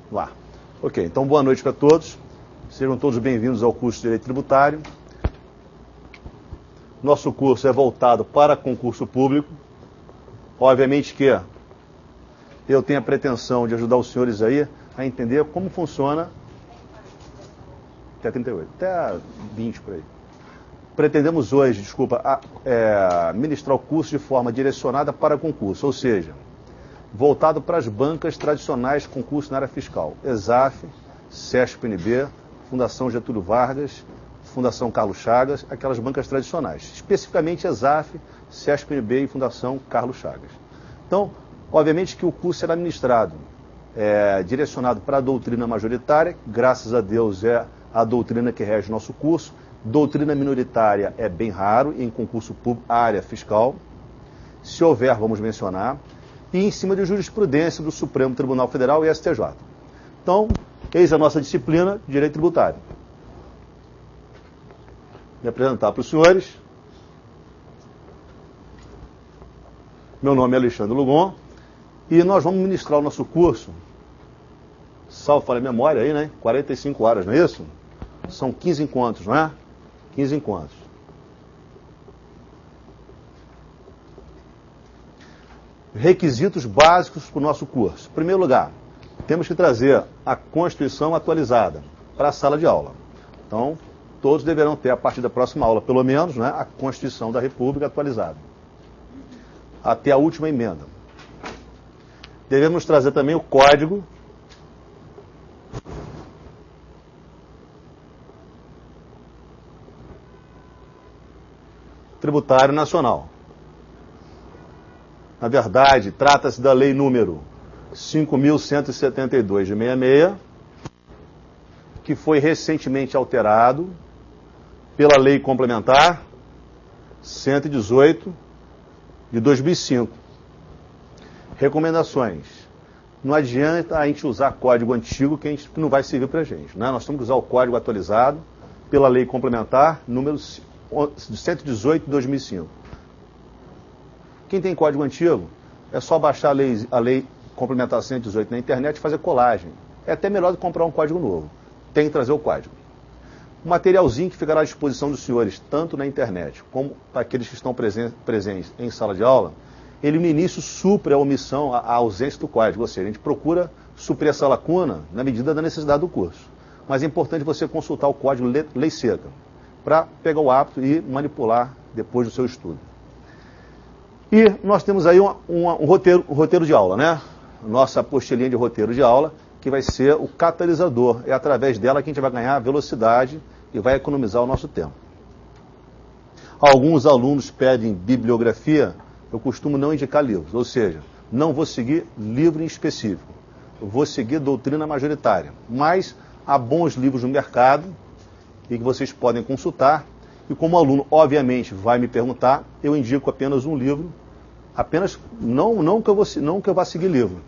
Lá. Ok, então boa noite para todos. Sejam todos bem-vindos ao curso de Direito Tributário. Nosso curso é voltado para concurso público. Obviamente que eu tenho a pretensão de ajudar os senhores aí a entender como funciona até 38, até 20 por aí. Pretendemos hoje, ministrar o curso de forma direcionada para concurso, ou seja, voltado para as bancas tradicionais de concurso na área fiscal. ESAF, CESP-NB, Fundação Getúlio Vargas, Fundação Carlos Chagas, aquelas bancas tradicionais. Especificamente ESAF, CESP-NB e Fundação Carlos Chagas. Então, obviamente que o curso será ministrado direcionado para a doutrina majoritária, graças a Deus é a doutrina que rege o nosso curso. Doutrina minoritária é bem raro em concurso público, área fiscal. Se houver, vamos mencionar. E em cima de jurisprudência do Supremo Tribunal Federal e STJ. Então, eis a nossa disciplina de Direito Tributário. Me apresentar para os senhores. Meu nome é Alexandre Lugon e nós vamos ministrar o nosso curso, salvo para a memória aí, né? 45 horas, não é isso? São 15 encontros, não é? 15 encontros. Requisitos básicos para o nosso curso. Em primeiro lugar, temos que trazer a Constituição atualizada para a sala de aula. Então, todos deverão ter, a partir da próxima aula, pelo menos, né, a Constituição da República atualizada. Até a última emenda. Devemos trazer também o Código Tributário Nacional. Na verdade, trata-se da lei número 5.172 de 66, que foi recentemente alterado pela lei complementar 118 de 2005. Recomendações. Não adianta a gente usar código antigo que não vai servir para a gente, né? Nós temos que usar o código atualizado pela lei complementar número 118 de 2005. Quem tem código antigo, é só baixar a lei complementar 118 na internet e fazer colagem. É até melhor do que comprar um código novo. Tem que trazer o código. O materialzinho que ficará à disposição dos senhores, tanto na internet como para aqueles que estão presentes em sala de aula, ele no início supre a omissão, a ausência do código. Ou seja, a gente procura suprir essa lacuna na medida da necessidade do curso. Mas é importante você consultar o código lei seca, para pegar o hábito e manipular depois do seu estudo. E nós temos aí um roteiro de aula, né? Nossa apostilinha de roteiro de aula, que vai ser o catalisador. É através dela que a gente vai ganhar velocidade e vai economizar o nosso tempo. Alguns alunos pedem bibliografia, eu costumo não indicar livros, ou seja, não vou seguir livro em específico. Eu vou seguir doutrina majoritária. Mas há bons livros no mercado e que vocês podem consultar. E como o aluno, obviamente, vai me perguntar, eu indico apenas um livro, apenas, não que eu vá seguir livro,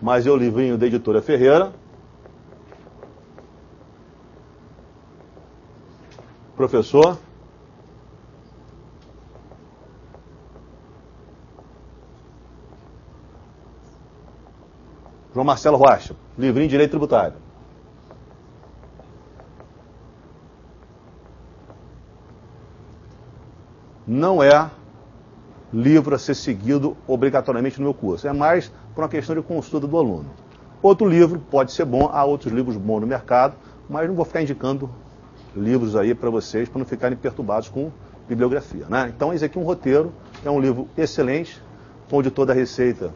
mas é o livrinho da editora Ferreira, professor João Marcelo Rocha, livrinho de Direito Tributário. Não é livro a ser seguido obrigatoriamente no meu curso. É mais por uma questão de consulta do aluno. Outro livro pode ser bom, há outros livros bons no mercado, mas não vou ficar indicando livros aí para vocês, para não ficarem perturbados com bibliografia, né? Então, esse aqui é um roteiro, é um livro excelente, onde toda a Receita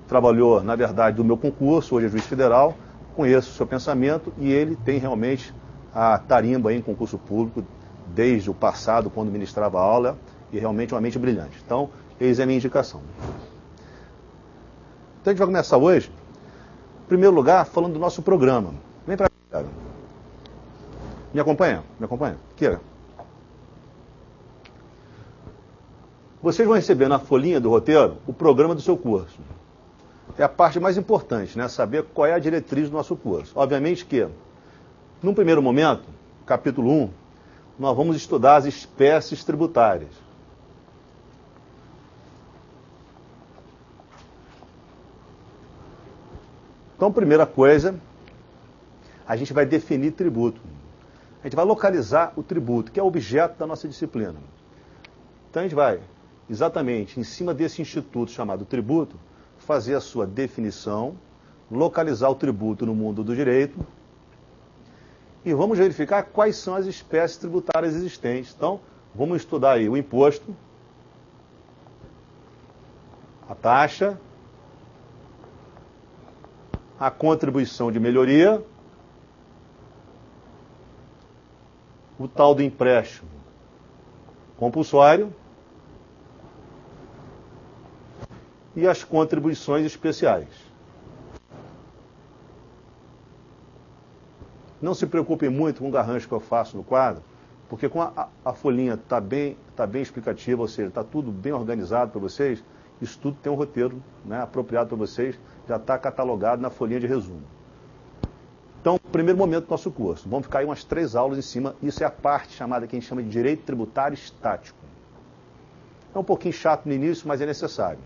trabalhou, na verdade, do meu concurso, hoje é juiz federal, conheço o seu pensamento e ele tem realmente a tarimba aí em concurso público, desde o passado, quando ministrava aula, e realmente uma mente brilhante. Então, eis a minha indicação. Então a gente vai começar hoje, em primeiro lugar, falando do nosso programa. Vem para cá. Me acompanha? Me acompanha? Aqui. Vocês vão receber na folhinha do roteiro o programa do seu curso. É a parte mais importante, né? Saber qual é a diretriz do nosso curso. Obviamente que, num primeiro momento, capítulo 1, nós vamos estudar as espécies tributárias. Então, primeira coisa, a gente vai definir tributo. A gente vai localizar o tributo, que é o objeto da nossa disciplina. Então, a gente vai, exatamente, em cima desse instituto chamado tributo, fazer a sua definição, localizar o tributo no mundo do direito e vamos verificar quais são as espécies tributárias existentes. Então, vamos estudar aí o imposto, a taxa, a contribuição de melhoria, o tal do empréstimo compulsório e as contribuições especiais. Não se preocupem muito com o garrancho que eu faço no quadro, porque com a folhinha está bem explicativa, ou seja, está tudo bem organizado para vocês, isso tudo tem um roteiro, né, apropriado para vocês, já está catalogado na folhinha de resumo. Então, primeiro momento do nosso curso, vamos ficar aí umas 3 aulas em cima, isso é a parte chamada que a gente chama de direito tributário estático. É um pouquinho chato no início, mas é necessário.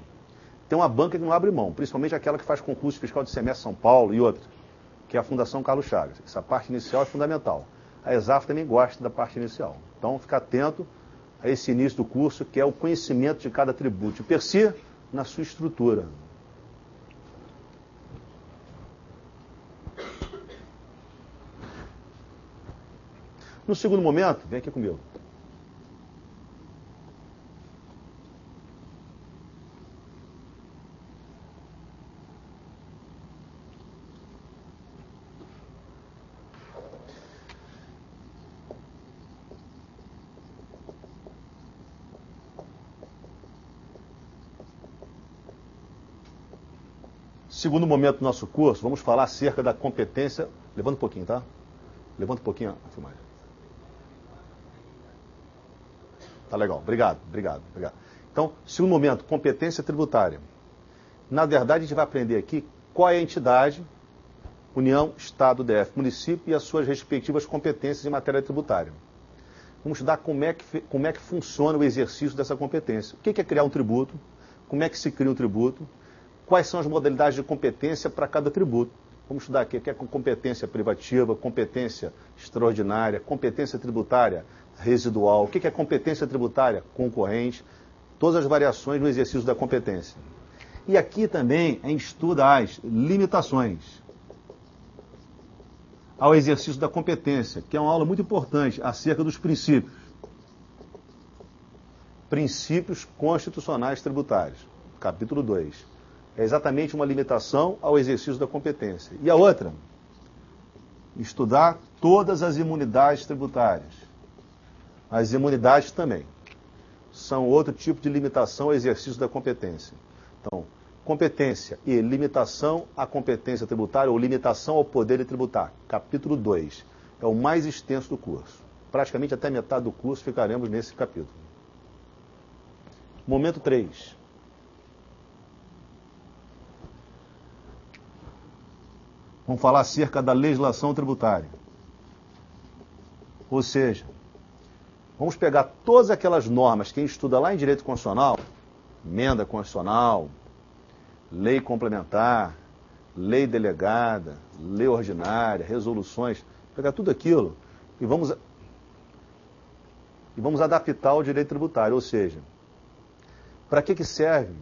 Tem uma banca que não abre mão, principalmente aquela que faz concurso fiscal de semestre São Paulo e outra, que é a Fundação Carlos Chagas. Essa parte inicial é fundamental. A ESAF também gosta da parte inicial. Então, fica atento a esse início do curso, que é o conhecimento de cada tributo. Per si, na sua estrutura. No segundo momento, vem aqui comigo. Segundo momento do nosso curso, vamos falar acerca da competência... Levanta um pouquinho, tá? Levanta um pouquinho a filmagem. Tá legal, obrigado. Então, segundo momento, competência tributária. Na verdade, a gente vai aprender aqui qual é a entidade, União, Estado, DF, município e as suas respectivas competências em matéria tributária. Vamos estudar como é que funciona o exercício dessa competência. O que é criar um tributo? Como é que se cria um tributo? Quais são as modalidades de competência para cada tributo? Vamos estudar aqui o que é competência privativa, competência extraordinária, competência tributária residual, o que é competência tributária concorrente, todas as variações no exercício da competência. E aqui também a gente estuda as limitações ao exercício da competência, que é uma aula muito importante acerca dos princípios. Princípios constitucionais tributários, capítulo 2. É exatamente uma limitação ao exercício da competência. E a outra, estudar todas as imunidades tributárias. As imunidades também são outro tipo de limitação ao exercício da competência. Então, competência e limitação à competência tributária ou limitação ao poder de tributar. Capítulo 2. É o mais extenso do curso. Praticamente até metade do curso ficaremos nesse capítulo. Momento 3. Vamos falar acerca da legislação tributária. Ou seja, vamos pegar todas aquelas normas que a gente estuda lá em direito constitucional, emenda constitucional, lei complementar, lei delegada, lei ordinária, resoluções, pegar tudo aquilo e vamos adaptar ao direito tributário. Ou seja, para que serve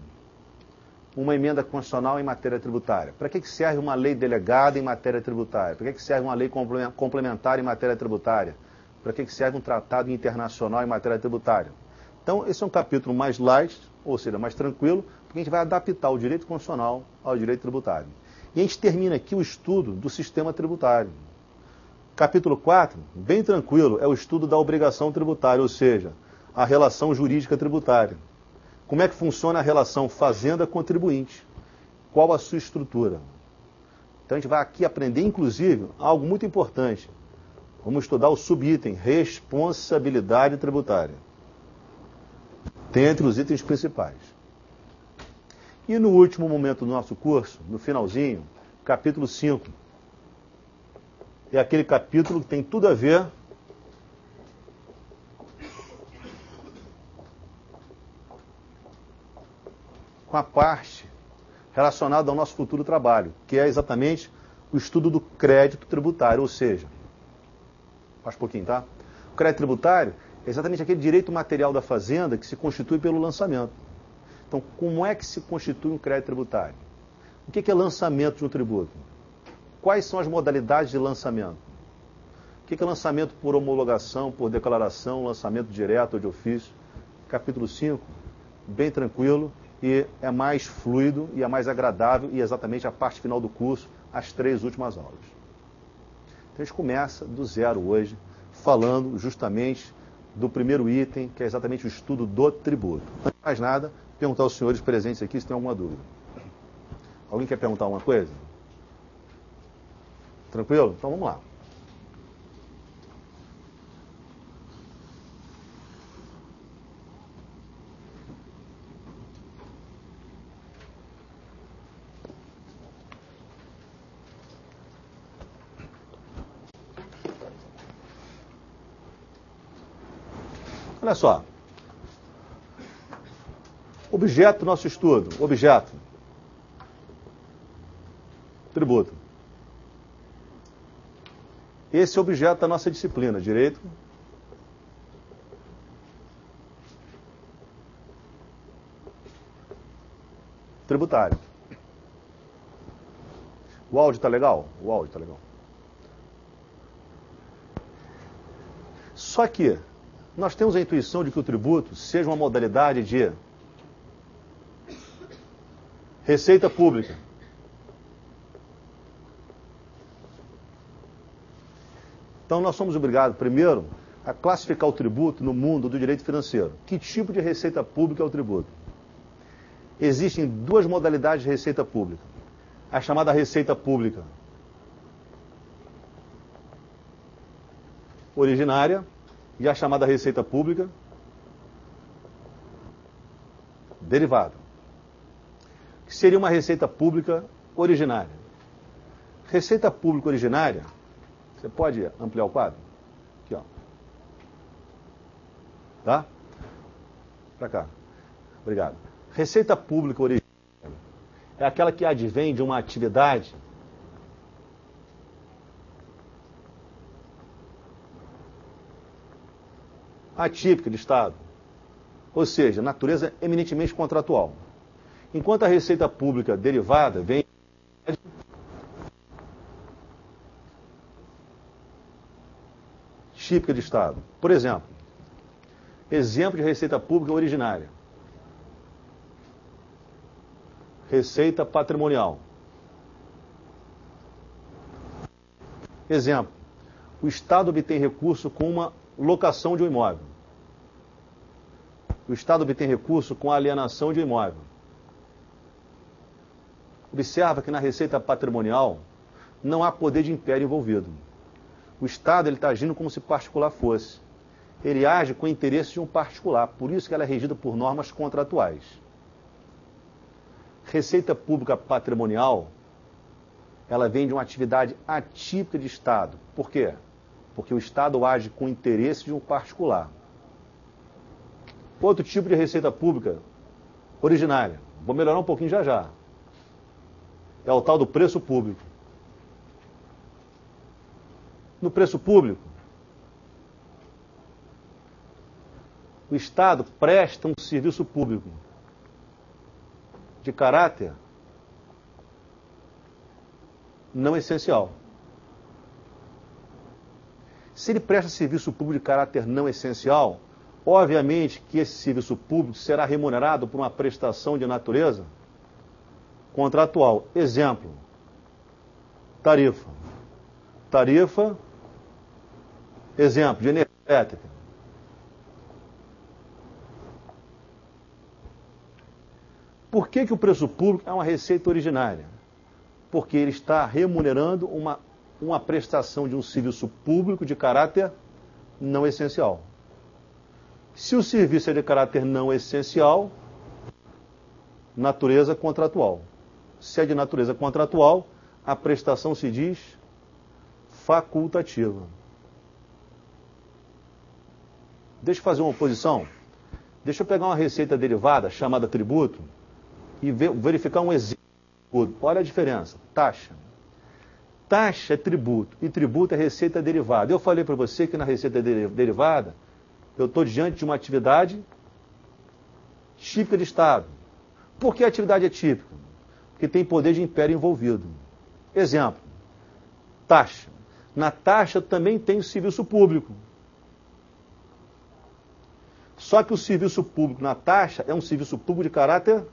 uma emenda constitucional em matéria tributária? Para que serve uma lei delegada em matéria tributária? Para que serve uma lei complementar em matéria tributária? Para que serve um tratado internacional em matéria tributária? Então, esse é um capítulo mais light, ou seja, mais tranquilo, porque a gente vai adaptar o direito constitucional ao direito tributário. E a gente termina aqui o estudo do sistema tributário. Capítulo 4, bem tranquilo, é o estudo da obrigação tributária, ou seja, a relação jurídica tributária. Como é que funciona a relação fazenda-contribuinte? qual a sua estrutura. Então a gente vai aqui aprender, inclusive, algo muito importante. Vamos estudar o subitem, responsabilidade tributária. Tem entre os itens principais. E no último momento do nosso curso, no finalzinho, capítulo 5, é aquele capítulo que tem tudo a ver com a parte relacionada ao nosso futuro trabalho, que é exatamente o estudo do crédito tributário, ou seja, faz pouquinho, tá? O crédito tributário é exatamente aquele direito material da fazenda que se constitui pelo lançamento. Então, como é que se constitui um crédito tributário? O que é lançamento de um tributo? Quais são as modalidades de lançamento? O que é lançamento por homologação, por declaração, lançamento direto ou de ofício? Capítulo 5, bem tranquilo, e é mais fluido e é mais agradável, e exatamente a parte final do curso, as 3 últimas aulas. Então a gente começa do zero hoje, falando justamente do primeiro item, que é exatamente o estudo do tributo. Antes de mais nada, perguntar aos senhores presentes aqui se tem alguma dúvida. Alguém quer perguntar alguma coisa? Tranquilo? Então vamos lá. Olha só. Objeto do nosso estudo. Objeto. Tributo. Esse é o objeto da nossa disciplina. Direito. Tributário. O áudio está legal? O áudio está legal. Só que nós temos a intuição de que o tributo seja uma modalidade de receita pública. Então nós somos obrigados, primeiro, a classificar o tributo no mundo do direito financeiro. Que tipo de receita pública é o tributo? Existem 2 modalidades de receita pública. A chamada receita pública originária e a chamada receita pública derivada. Que seria uma receita pública originária. Receita pública originária, você pode ampliar o quadro? Aqui, ó. Tá? Pra cá. Obrigado. Receita pública originária é aquela que advém de uma atividade atípica de Estado, ou seja, natureza eminentemente contratual. Enquanto a receita pública derivada vem típica de Estado. Por exemplo, exemplo de receita pública originária. Receita patrimonial. Exemplo, o Estado obtém recurso com uma locação de um imóvel. O Estado obtém recurso com a alienação de um imóvel. Observa que na receita patrimonial não há poder de império envolvido. O Estado está agindo como se particular fosse. Ele age com o interesse de um particular, por isso que ela é regida por normas contratuais. Receita pública patrimonial, ela vem de uma atividade atípica de Estado. Por quê? Porque o Estado age com o interesse de um particular. Outro tipo de receita pública originária, vou melhorar um pouquinho já já, é o tal do preço público. No preço público, o Estado presta um serviço público de caráter não essencial. Se ele presta serviço público de caráter não essencial, obviamente que esse serviço público será remunerado por uma prestação de natureza contratual. Exemplo, tarifa. Tarifa, exemplo, de energia elétrica. Por que o preço público é uma receita originária? Porque ele está remunerando uma prestação de um serviço público de caráter não essencial. Se o serviço é de caráter não essencial, natureza contratual. Se é de natureza contratual, a prestação se diz facultativa. Deixa eu fazer uma oposição. Deixa eu pegar uma receita derivada chamada tributo e verificar um exemplo. Olha a diferença. Taxa. Taxa é tributo e tributo é receita derivada. Eu falei para você que na receita derivada eu estou diante de uma atividade típica de Estado. Por que a atividade é típica? Porque tem poder de império envolvido. Exemplo. Taxa. Na taxa também tem o serviço público. Só que o serviço público na taxa é um serviço público de caráter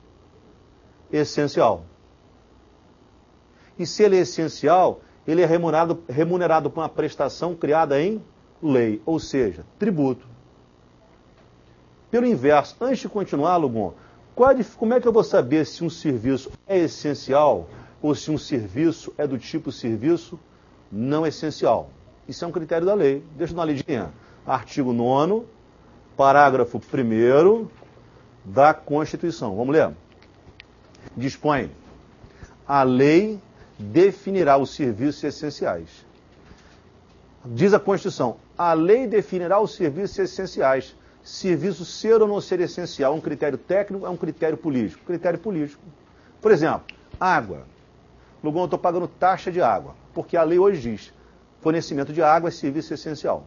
essencial. E se ele é essencial, ele é remunerado por uma prestação criada em lei, ou seja, tributo. Pelo inverso, antes de continuar, Lugon, como é que eu vou saber se um serviço é essencial ou se um serviço é do tipo serviço não essencial? Isso é um critério da lei. Deixa eu dar uma lidinha. Artigo 9º, parágrafo 1º da Constituição. Vamos ler? Dispõe: a lei definirá os serviços essenciais. Diz a Constituição, a lei definirá os serviços essenciais. Serviço ser ou não ser essencial é um critério técnico, é um critério político? Critério político. Por exemplo, água. Lugon, eu estou pagando taxa de água, porque a lei hoje diz, fornecimento de água é serviço essencial.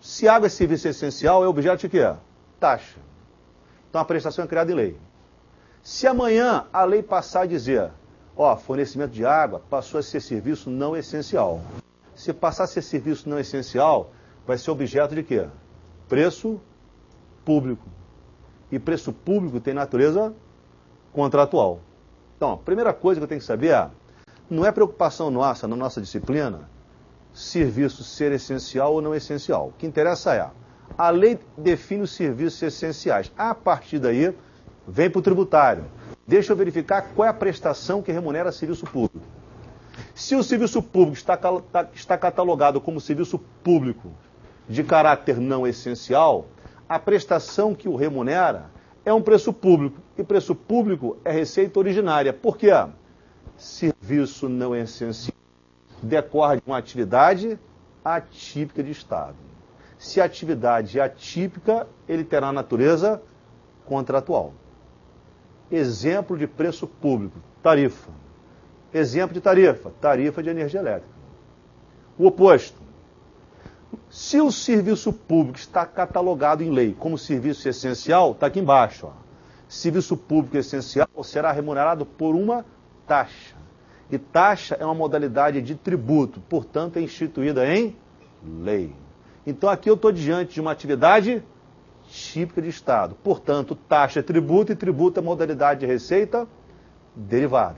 Se água é serviço essencial, é objeto de quê? Taxa. Então a prestação é criada em lei. Se amanhã a lei passar a dizer, fornecimento de água passou a ser serviço não essencial. Se passar a ser serviço não essencial, vai ser objeto de quê? Preço público. E preço público tem natureza contratual. Então, a primeira coisa que eu tenho que saber não é preocupação nossa, na nossa disciplina, serviço ser essencial ou não essencial. O que interessa é, a lei define os serviços essenciais. A partir daí, vem para o tributário. Deixa eu verificar qual é a prestação que remunera serviço público. Se o serviço público está catalogado como serviço público de caráter não essencial, a prestação que o remunera é um preço público. E preço público é receita originária. Por quê? Serviço não essencial decorre de uma atividade atípica de Estado. Se a atividade é atípica, ele terá natureza contratual. Exemplo de preço público, tarifa. Exemplo de tarifa, tarifa de energia elétrica. O oposto. Se o serviço público está catalogado em lei como serviço essencial, está aqui embaixo. Serviço público essencial será remunerado por uma taxa. E taxa é uma modalidade de tributo, portanto é instituída em lei. Então aqui eu estou diante de uma atividade típica de Estado. Portanto, taxa é tributo e tributo é modalidade de receita derivada.